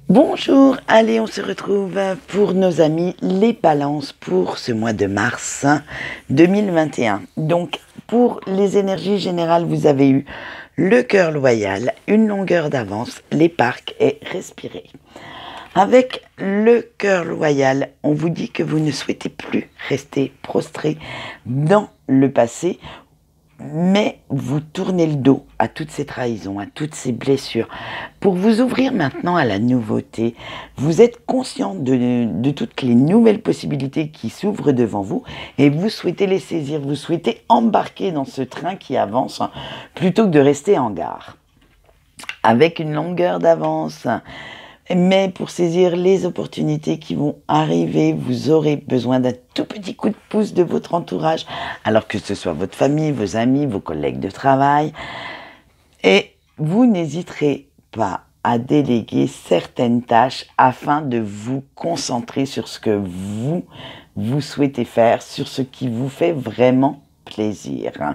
Bonjour, allez, on se retrouve pour nos amis les balances pour ce mois de mars 2021. Donc, pour les énergies générales, vous avez eu le cœur loyal, une longueur d'avance, les parcs et respirer. Avec le cœur loyal, on vous dit que vous ne souhaitez plus rester prostré dans le passé, mais vous tournez le dos à toutes ces trahisons, à toutes ces blessures. Pour vous ouvrir maintenant à la nouveauté, vous êtes conscient de toutes les nouvelles possibilités qui s'ouvrent devant vous et vous souhaitez les saisir, vous souhaitez embarquer dans ce train qui avance plutôt que de rester en gare. Avec une longueur d'avance, mais pour saisir les opportunités qui vont arriver, vous aurez besoin d'un tout petit coup de pouce de votre entourage, alors que ce soit votre famille, vos amis, vos collègues de travail. Et vous n'hésiterez pas à déléguer certaines tâches afin de vous concentrer sur ce que vous souhaitez faire, sur ce qui vous fait vraiment plaisir.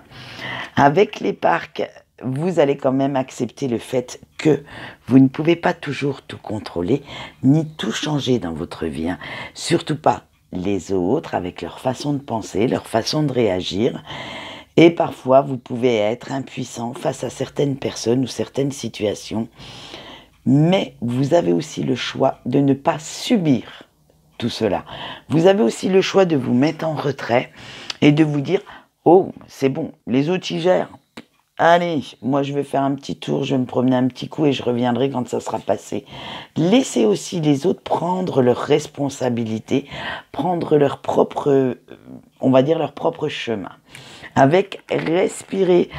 Avec les parcs, vous allez quand même accepter le fait que vous ne pouvez pas toujours tout contrôler, ni tout changer dans votre vie. Surtout pas les autres, avec leur façon de penser, leur façon de réagir. Et parfois, vous pouvez être impuissant face à certaines personnes ou certaines situations. Mais vous avez aussi le choix de ne pas subir tout cela. Vous avez aussi le choix de vous mettre en retrait et de vous dire « Oh, c'est bon, les autres y gèrent. Allez, moi je vais faire un petit tour, je vais me promener un petit coup et je reviendrai quand ça sera passé. » Laissez aussi les autres prendre leurs responsabilités, prendre leur propre, on va dire leur propre chemin. Avec respirer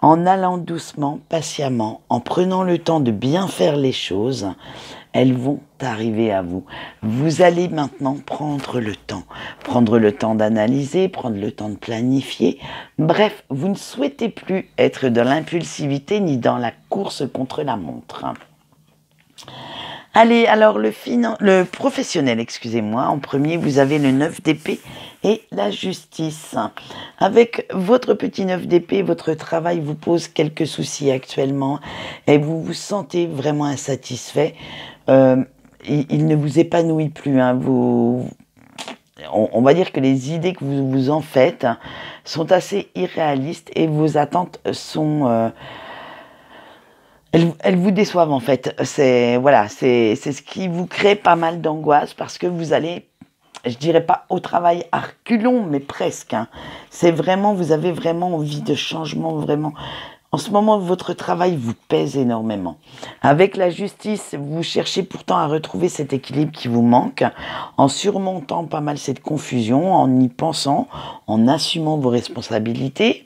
en allant doucement, patiemment, en prenant le temps de bien faire les choses, elles vont arriver à vous. Vous allez maintenant prendre le temps d'analyser, prendre le temps de planifier. Bref, vous ne souhaitez plus être dans l'impulsivité ni dans la course contre la montre. Allez, alors le professionnel, excusez-moi, en premier, vous avez le 9 d'épée et la justice. Avec votre petit 9 d'épée, votre travail vous pose quelques soucis actuellement et vous vous sentez vraiment insatisfait. Il ne vous épanouit plus. On va dire que les idées que vous vous en faites sont assez irréalistes et vos attentes sont... Elles vous déçoivent en fait. C'est ce qui vous crée pas mal d'angoisse parce que vous allez, je dirais pas au travail à reculons, mais presque. C'est vraiment, vous avez vraiment envie de changement, vraiment. En ce moment, votre travail vous pèse énormément. Avec la justice, vous cherchez pourtant à retrouver cet équilibre qui vous manque, en surmontant pas mal cette confusion, en y pensant, en assumant vos responsabilités,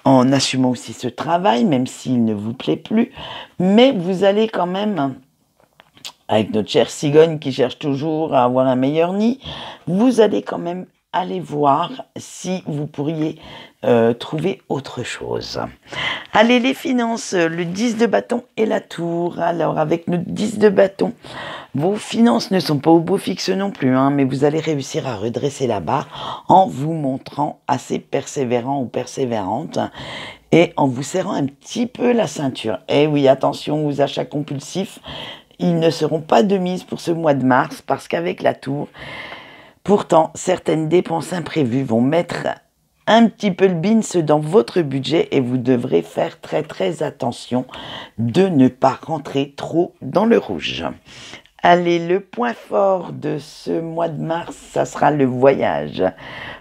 en assumant aussi ce travail, même s'il ne vous plaît plus. Mais vous allez quand même, avec notre chère cigogne qui cherche toujours à avoir un meilleur nid, vous allez quand même aller voir si vous pourriez trouver autre chose. Allez, les finances, le 10 de bâton et la tour. Alors, avec notre 10 de bâton, vos finances ne sont pas au beau fixe non plus, mais vous allez réussir à redresser la barre en vous montrant assez persévérant ou persévérante et en vous serrant un petit peu la ceinture. Et oui, attention aux achats compulsifs, ils ne seront pas de mise pour ce mois de mars parce qu'avec la tour, pourtant, certaines dépenses imprévues vont mettre un petit peu le bins dans votre budget et vous devrez faire très très attention de ne pas rentrer trop dans le rouge. Allez, le point fort de ce mois de mars, ça sera le voyage.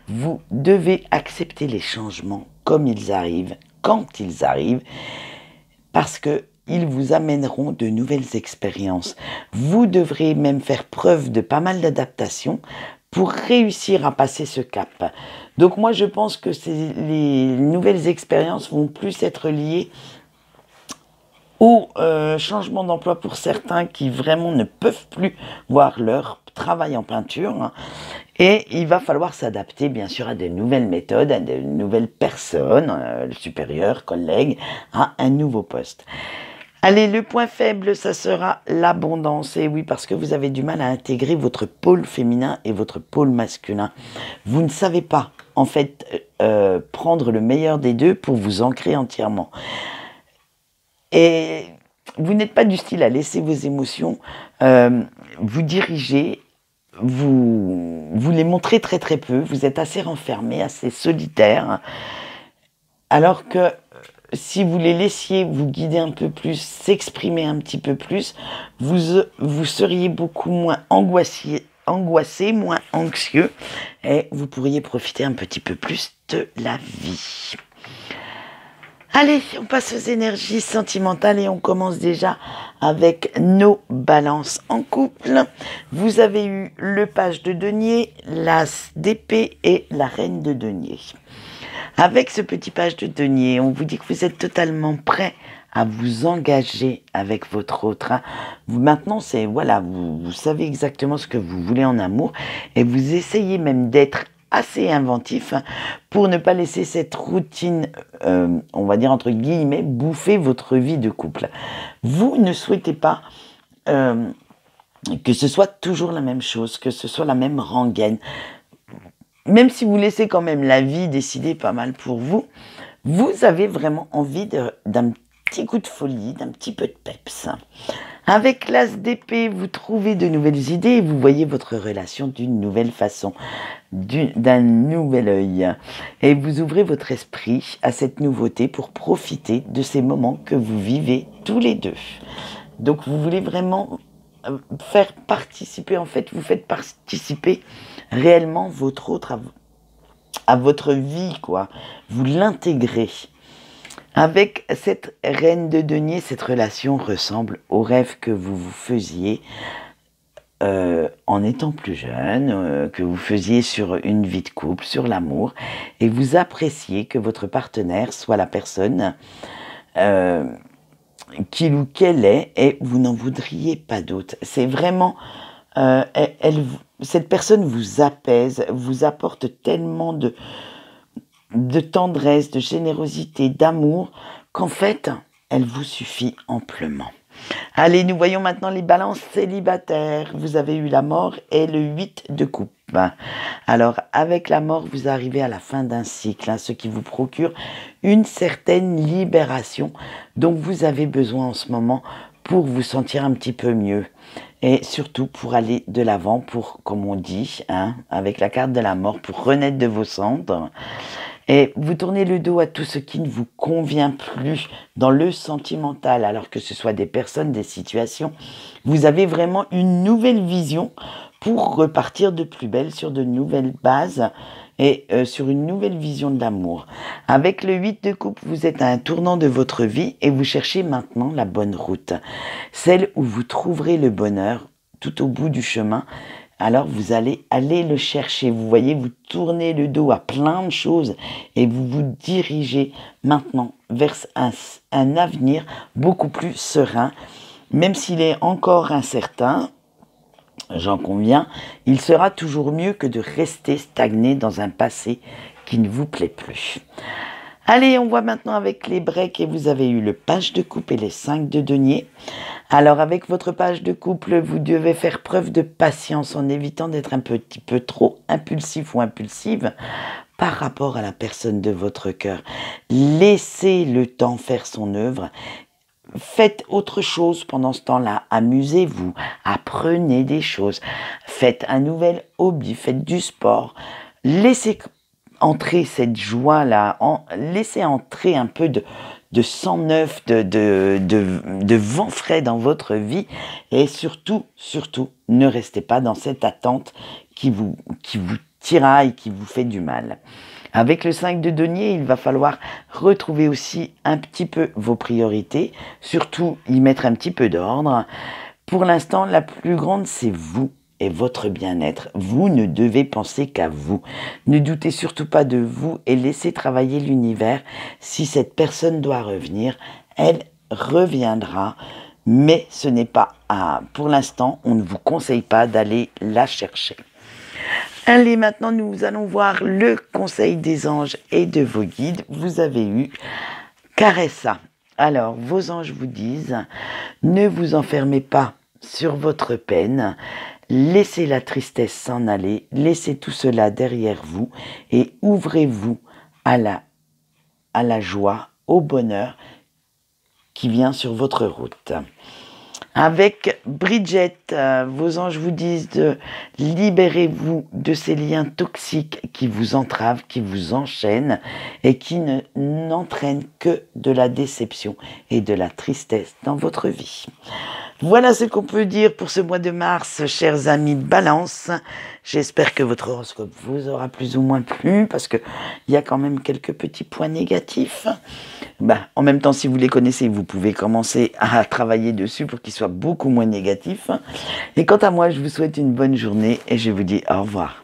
Vous devez accepter les changements comme ils arrivent, quand ils arrivent, parce que ils vous amèneront de nouvelles expériences. Vous devrez même faire preuve de pas mal d'adaptation pour réussir à passer ce cap. Donc moi, je pense que les nouvelles expériences vont plus être liées au changement d'emploi pour certains qui vraiment ne peuvent plus voir leur travail en peinture. Et il va falloir s'adapter, bien sûr, à de nouvelles méthodes, à de nouvelles personnes, supérieurs, collègues, à un nouveau poste. Allez, le point faible, ça sera l'abondance. Et oui, parce que vous avez du mal à intégrer votre pôle féminin et votre pôle masculin. Vous ne savez pas, en fait, prendre le meilleur des deux pour vous ancrer entièrement. Et vous n'êtes pas du style à laisser vos émotions vous diriger, vous les montrez très très peu, vous êtes assez renfermé, assez solitaire, alors que si vous les laissiez vous guider un peu plus, s'exprimer un petit peu plus, vous seriez beaucoup moins angoissé, moins anxieux, et vous pourriez profiter un petit peu plus de la vie. Allez, on passe aux énergies sentimentales et on commence déjà avec nos balances en couple. Vous avez eu le page de denier, l'as d'épée et la reine de denier. Avec ce petit page de denier, on vous dit que vous êtes totalement prêt à vous engager avec votre autre. Maintenant, c'est voilà, vous savez exactement ce que vous voulez en amour et vous essayez même d'être assez inventif pour ne pas laisser cette routine, on va dire entre guillemets, bouffer votre vie de couple. Vous ne souhaitez pas que ce soit toujours la même chose, que ce soit la même rengaine. Même si vous laissez quand même la vie décider pas mal pour vous, vous avez vraiment envie d'un petit coup de folie, d'un petit peu de peps. Avec l'as d'épée, vous trouvez de nouvelles idées et vous voyez votre relation d'une nouvelle façon, d'un nouvel œil. Et vous ouvrez votre esprit à cette nouveauté pour profiter de ces moments que vous vivez tous les deux. Donc vous voulez vraiment faire participer, en fait, vous faites participer réellement votre autre à votre vie, quoi. Vous l'intégrez. Avec cette reine de denier, cette relation ressemble au rêve que vous vous faisiez en étant plus jeune, que vous faisiez sur une vie de couple, sur l'amour, et vous appréciez que votre partenaire soit la personne qu'il ou qu'elle est, et vous n'en voudriez pas d'autre. C'est vraiment... cette personne vous apaise, vous apporte tellement de tendresse, de générosité, d'amour, qu'en fait, elle vous suffit amplement. Allez, nous voyons maintenant les balances célibataires. Vous avez eu la mort et le 8 de coupe. Alors, avec la mort, vous arrivez à la fin d'un cycle, ce qui vous procure une certaine libération dont vous avez besoin en ce moment pour vous sentir un petit peu mieux. Et surtout pour aller de l'avant, pour, comme on dit, avec la carte de la mort, pour renaître de vos cendres. Et vous tournez le dos à tout ce qui ne vous convient plus dans le sentimental, alors que ce soit des personnes, des situations. Vous avez vraiment une nouvelle vision pour repartir de plus belle sur de nouvelles bases et sur une nouvelle vision de l'amour. Avec le 8 de coupe, vous êtes à un tournant de votre vie et vous cherchez maintenant la bonne route. Celle où vous trouverez le bonheur tout au bout du chemin. Alors vous allez aller le chercher. Vous voyez, vous tournez le dos à plein de choses et vous vous dirigez maintenant vers un avenir beaucoup plus serein. Même s'il est encore incertain, j'en conviens, il sera toujours mieux que de rester stagné dans un passé qui ne vous plaît plus. Allez, on voit maintenant avec les breaks et vous avez eu le page de coupe et les 5 de denier. Alors avec votre page de couple, vous devez faire preuve de patience en évitant d'être un petit peu trop impulsif ou impulsive par rapport à la personne de votre cœur. Laissez le temps faire son œuvre. Faites autre chose pendant ce temps-là. Amusez-vous, apprenez des choses, faites un nouvel hobby, faites du sport. Laissez entrer cette joie-là, laissez entrer un peu de sang neuf, de vent frais dans votre vie et surtout, ne restez pas dans cette attente qui vous tiraille, qui vous fait du mal. Avec le 5 de denier, il va falloir retrouver aussi un petit peu vos priorités, surtout y mettre un petit peu d'ordre. Pour l'instant, la plus grande, c'est vous et votre bien-être. Vous ne devez penser qu'à vous. Ne doutez surtout pas de vous et laissez travailler l'univers. Si cette personne doit revenir, elle reviendra. Mais ce n'est pas pour l'instant, on ne vous conseille pas d'aller la chercher. Allez, maintenant nous allons voir le conseil des anges et de vos guides. Vous avez eu Caressa. Alors, vos anges vous disent, ne vous enfermez pas sur votre peine. Laissez la tristesse s'en aller, laissez tout cela derrière vous et ouvrez-vous à la joie, au bonheur qui vient sur votre route. Avec Bridget, vos anges vous disent de libérez-vous de ces liens toxiques qui vous entravent, qui vous enchaînent et qui n'entraînent que de la déception et de la tristesse dans votre vie. Voilà ce qu'on peut dire pour ce mois de mars, chers amis Balance. J'espère que votre horoscope vous aura plus ou moins plu, parce qu'il y a quand même quelques petits points négatifs. En même temps, si vous les connaissez, vous pouvez commencer à travailler dessus pour qu'ils soient beaucoup moins négatifs. Et quant à moi, je vous souhaite une bonne journée et je vous dis au revoir.